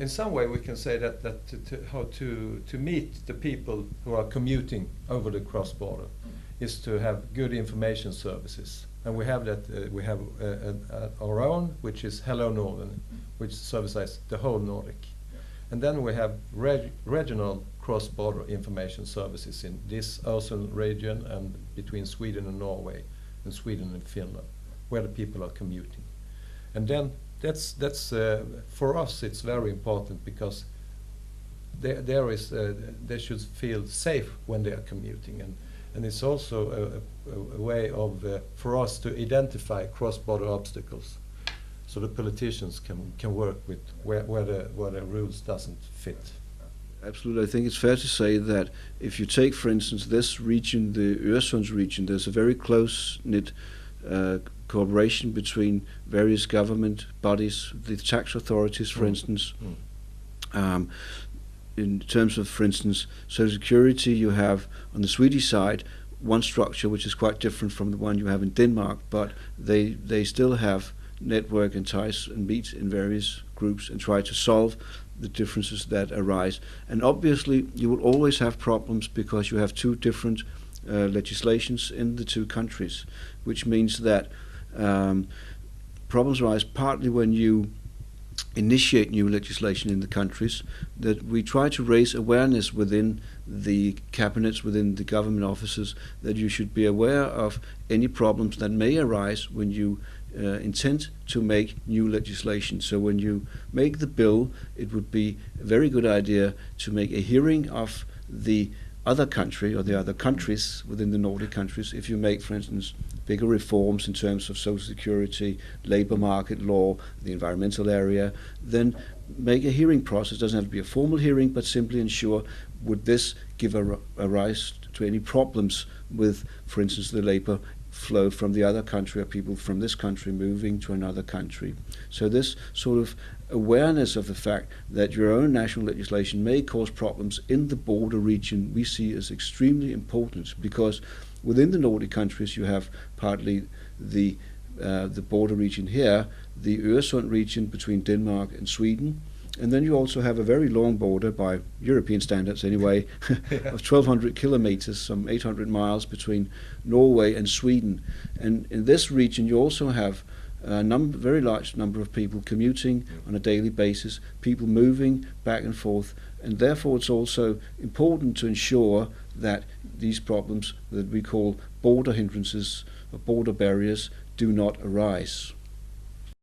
in some way we can say that how to meet the people who are commuting over the cross border is to have good information services, and we have that. We have our own, which is Hello Northern, which services the whole Nordic, and then we have regional cross-border information services in this Öresund region and between Sweden and Norway, and Sweden and Finland, where the people are commuting, and then. That's for us. It's very important because they should feel safe when they are commuting, and it's also a way of for us to identify cross-border obstacles, so the politicians can work with where the rules doesn't fit. Absolutely, I think it's fair to say that if you take, for instance, this region, the Öresund region, there's a very close-knit cooperation between various government bodies, the tax authorities, for instance. In terms of, for instance, social security, you have on the Swedish side one structure which is quite different from the one you have in Denmark, but they still have network and ties and meet in various groups and try to solve the differences that arise. And obviously you will always have problems because you have two different legislations in the two countries, which means that problems arise partly when you initiate new legislation in the countries, that we try to raise awareness within the cabinets, within the government offices, that you should be aware of any problems that may arise when you intend to make new legislation. So when you make the bill, it would be a very good idea to make a hearing of the other country or the other countries within the Nordic countries. If you make, for instance, bigger reforms in terms of social security, labor market law, the environmental area, then make a hearing process. It doesn't have to be a formal hearing, but simply ensure, would this give a rise to any problems with, for instance, the labor flow from the other country or people from this country moving to another country. So this sort of awareness of the fact that your own national legislation may cause problems in the border region we see as extremely important, because within the Nordic countries you have partly the border region here, the Öresund region between Denmark and Sweden, and then you also have a very long border, by European standards anyway, of 1,200 kilometers, some 800 miles between Norway and Sweden. And in this region you also have a very large number of people commuting on a daily basis, people moving back and forth, and therefore it's also important to ensure that these problems that we call border hindrances or border barriers do not arise.